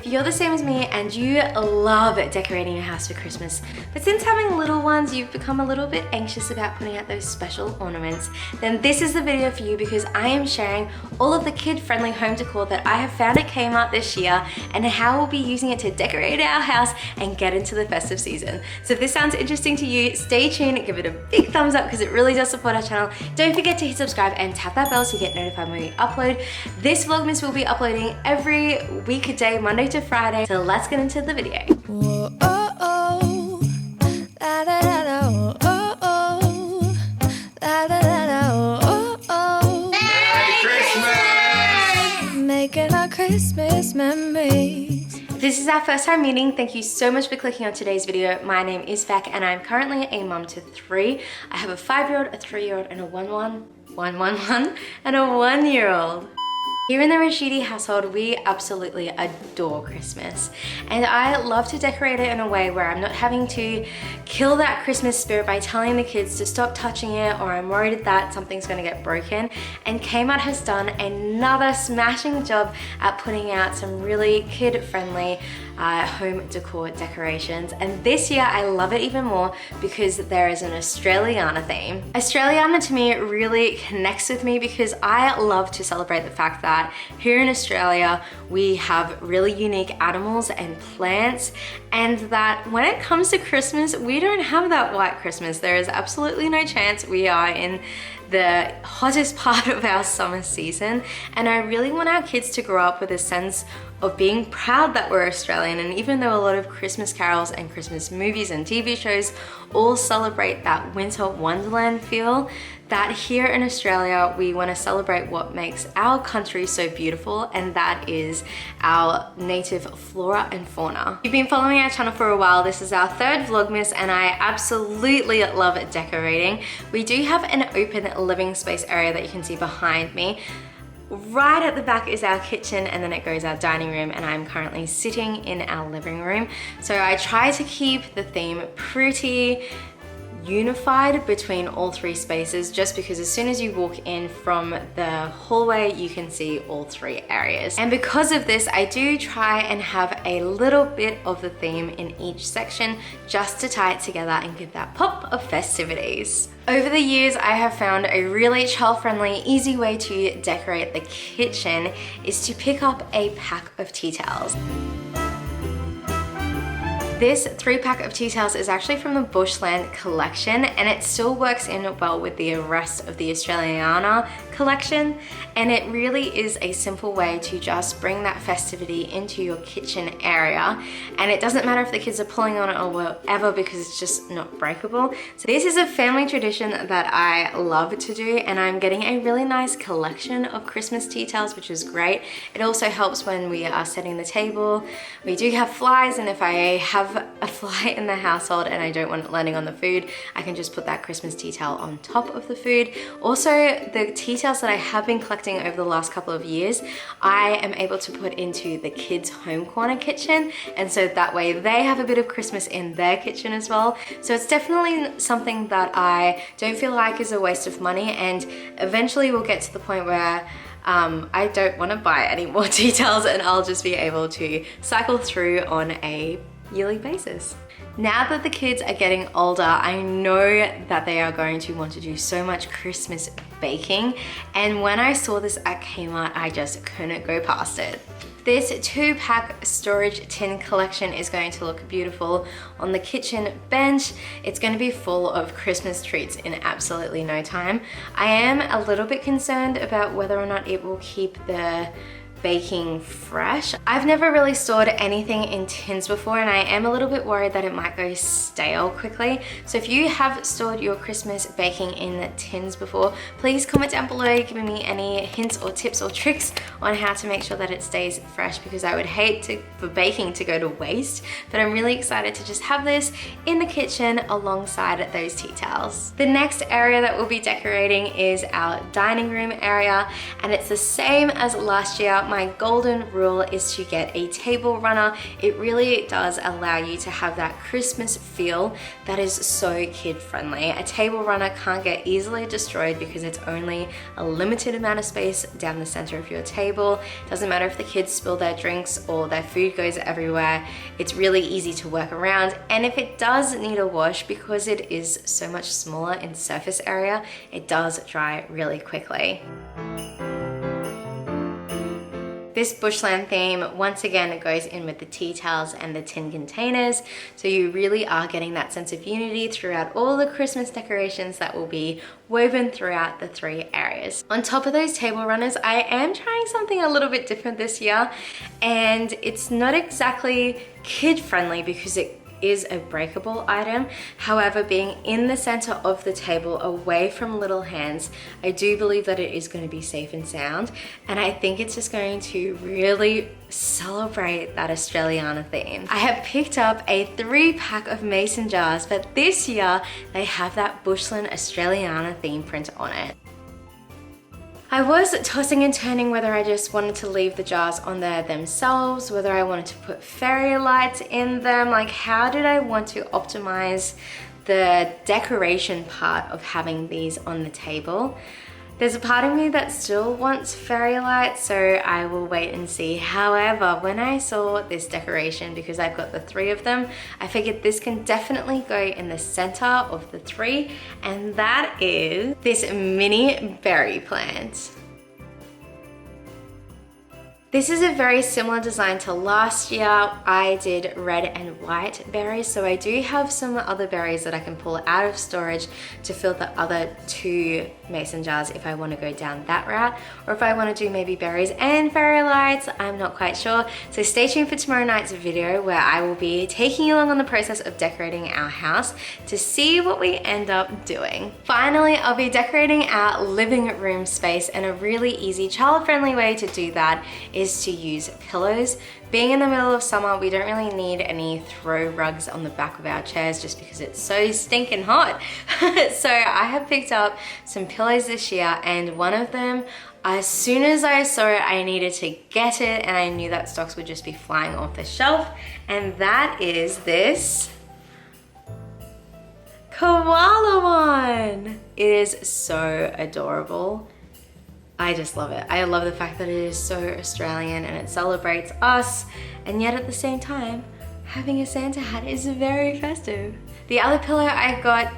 you're the same as me and you love decorating your house for Christmas, but since having little ones, you've become a little bit anxious about putting out those special ornaments, then this is the video for you because I am sharing all of the kid-friendly home decor that I have found at Kmart this year and how we'll be using it to decorate our house and get into the festive season. So if this sounds interesting to you, stay tuned, give it a big thumbs up because it really does support our channel. Don't forget to hit subscribe and tap that bell so you get notified when we upload. This Vlogmas will be uploading every week a day, Monday to Friday. So let's get into the video. Whoa, oh, oh. La, da, da, da, oh, oh. La, da, da, da, oh, oh. Merry Christmas! Making our Christmas memories. If this is our first time meeting, thank you so much for clicking on today's video. My name is Beck and I'm currently a mum to 3. I have a 5-year-old, a 3-year-old, and a 1-1-1-1-1-year-old. Here in the Rashidies household, we absolutely adore Christmas. And I love to decorate it in a way where I'm not having to kill that Christmas spirit by telling the kids to stop touching it, or I'm worried that something's gonna get broken. And Kmart has done another smashing job at putting out some really kid-friendly home decor decorations. And this year I love it even more because there is an Australiana theme. Australiana to me really connects with me because I love to celebrate the fact that here in Australia we have really unique animals and plants, and that when it comes to Christmas we don't have that white Christmas. There is absolutely no chance. We are in the hottest part of our summer season, and I really want our kids to grow up with a sense of being proud that we're Australian. And even though a lot of Christmas carols and Christmas movies and TV shows all celebrate that winter wonderland feel, that here in Australia we want to celebrate what makes our country so beautiful, and that is our native flora and fauna. If you've been following our channel for a while, this is our 3rd Vlogmas and I absolutely love decorating. We do have an open living space area that you can see behind me. Right at the back is our kitchen, and then it goes our dining room, and I'm currently sitting in our living room. So I try to keep the theme pretty unified between all 3 spaces, just because as soon as you walk in from the hallway you can see all 3 areas. And because of this, I do try and have a little bit of the theme in each section just to tie it together and give that pop of festivities. Over the years, I have found a really child-friendly, easy way to decorate the kitchen is to pick up a pack of tea towels. This 3-pack of tea towels is actually from the Bushland collection, and it still works in well with the rest of the Australiana collection, and it really is a simple way to just bring that festivity into your kitchen area, and it doesn't matter if the kids are pulling on it or whatever because it's just not breakable. So this is a family tradition that I love to do, and I'm getting a really nice collection of Christmas tea towels, which is great. It also helps when we are setting the table. We do have flies, and if I have a fly in the household and I don't want it landing on the food, I can just put that Christmas tea towel on top of the food. Also, the tea towels that I have been collecting over the last couple of years, I am able to put into the kids' home corner kitchen, and so that way they have a bit of Christmas in their kitchen as well. So it's definitely something that I don't feel like is a waste of money, and eventually we'll get to the point where I don't want to buy any more tea towels and I'll just be able to cycle through on a yearly basis. Now that the kids are getting older, I know that they are going to want to do so much Christmas baking, and when I saw this at Kmart, I just couldn't go past it. This 2-pack storage tin collection is going to look beautiful on the kitchen bench. It's going to be full of Christmas treats in absolutely no time. I am a little bit concerned about whether or not it will keep the baking fresh. I've never really stored anything in tins before, and I am a little bit worried that it might go stale quickly. So if you have stored your Christmas baking in tins before, please comment down below giving me any hints or tips or tricks on how to make sure that it stays fresh, because I would hate for baking to go to waste. But I'm really excited to just have this in the kitchen alongside those tea towels. The next area that we'll be decorating is our dining room area, and it's the same as last year. my golden rule is to get a table runner. It really does allow you to have that Christmas feel that is so kid friendly. A table runner can't get easily destroyed because it's only a limited amount of space down the center of your table. Doesn't matter if the kids spill their drinks or their food goes everywhere. It's really easy to work around, and if it does need a wash, because it is so much smaller in surface area, it does dry really quickly. This bushland theme, once again, it goes in with the tea towels and the tin containers. So you really are getting that sense of unity throughout all the Christmas decorations that will be woven throughout the 3 areas. On top of those table runners, I am trying something a little bit different this year, and it's not exactly kid friendly because it is a breakable item. However, being in the center of the table away from little hands, I do believe that it is going to be safe and sound, and I think it's just going to really celebrate that Australiana theme. I have picked up a 3-pack of mason jars, but this year they have that Bushland Australiana theme print on it. I was tossing and turning whether I just wanted to leave the jars on there themselves, whether I wanted to put fairy lights in them, like how did I want to optimize the decoration part of having these on the table. There's a part of me that still wants fairy lights, so I will wait and see. However, when I saw this decoration, because I've got the 3 of them, I figured this can definitely go in the center of the 3, and that is this mini berry plant. This is a very similar design to last year. I did red and white berries, so I do have some other berries that I can pull out of storage to fill the other 2 mason jars if I want to go down that route, or if I want to do maybe berries and fairy lights, I'm not quite sure. So stay tuned for tomorrow night's video where I will be taking you along on the process of decorating our house to see what we end up doing. Finally, I'll be decorating our living room space, and a really easy child-friendly way to do that is to use pillows. Being in the middle of summer, we don't really need any throw rugs on the back of our chairs just because it's so stinking hot. So I have picked up some pillows this year, and one of them, as soon as I saw it, I needed to get it, and I knew that stocks would just be flying off the shelf, and that is this koala one. It is so adorable. I just love it. I love the fact that it is so Australian and it celebrates us, and yet at the same time, having a Santa hat is very festive. The other pillow I got,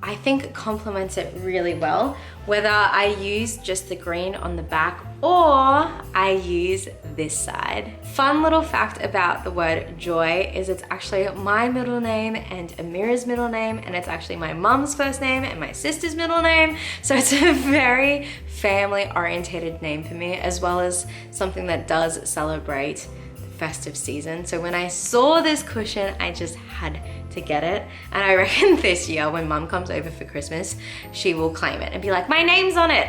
I think complements it really well, whether I use just the green on the back or I use this side. Fun little fact about the word joy is it's actually my middle name and Amira's middle name, and it's actually my mum's first name and my sister's middle name. So it's a very family orientated name for me, as well as something that does celebrate the festive season. So when I saw this cushion, I just had to get it, and I reckon this year when mum comes over for Christmas, she will claim it and be like, my name's on it.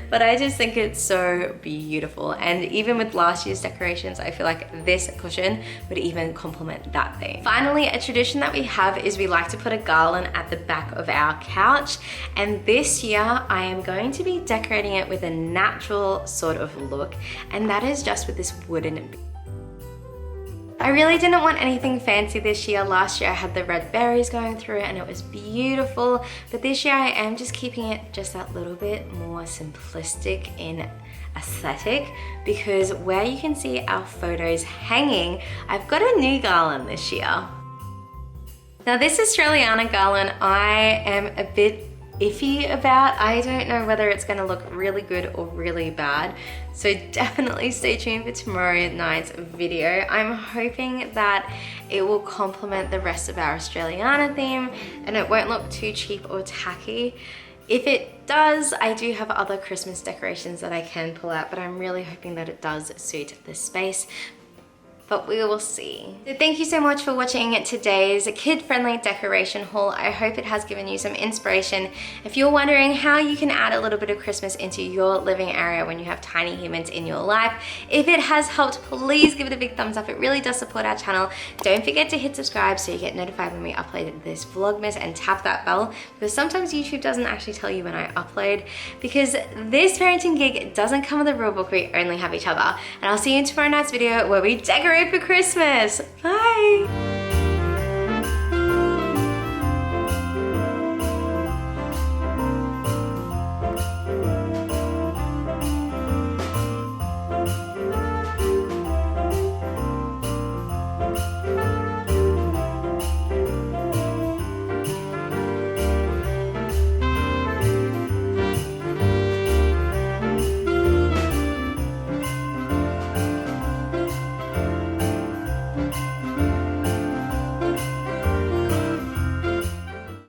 But I just think it's so beautiful, and even with last year's decorations, I feel like this cushion would even complement that theme. Finally, a tradition that we have is we like to put a garland at the back of our couch, and this year I am going to be decorating it with a natural sort of look, and that is just with this wooden. I really didn't want anything fancy this year. Last year I had the red berries going through it and it was beautiful, but this year I am just keeping it just that little bit more simplistic in aesthetic, because where you can see our photos hanging, I've got a new garland this year. Now this Australiana garland I am a bit iffy about. I don't know whether it's going to look really good or really bad, so definitely stay tuned for tomorrow night's video. I'm hoping that it will complement the rest of our Australiana theme and it won't look too cheap or tacky. If it does, I do have other Christmas decorations that I can pull out, but I'm really hoping that it does suit the space. but we will see. So thank you so much for watching today's kid-friendly decoration haul. I hope it has given you some inspiration. If you're wondering how you can add a little bit of Christmas into your living area when you have tiny humans in your life, if it has helped, please give it a big thumbs up. It really does support our channel. Don't forget to hit subscribe so you get notified when we upload this Vlogmas, and tap that bell, because sometimes YouTube doesn't actually tell you when I upload, because this parenting gig doesn't come with a rule book. We only have each other. And I'll see you in tomorrow night's video where we decorate for Christmas. Bye.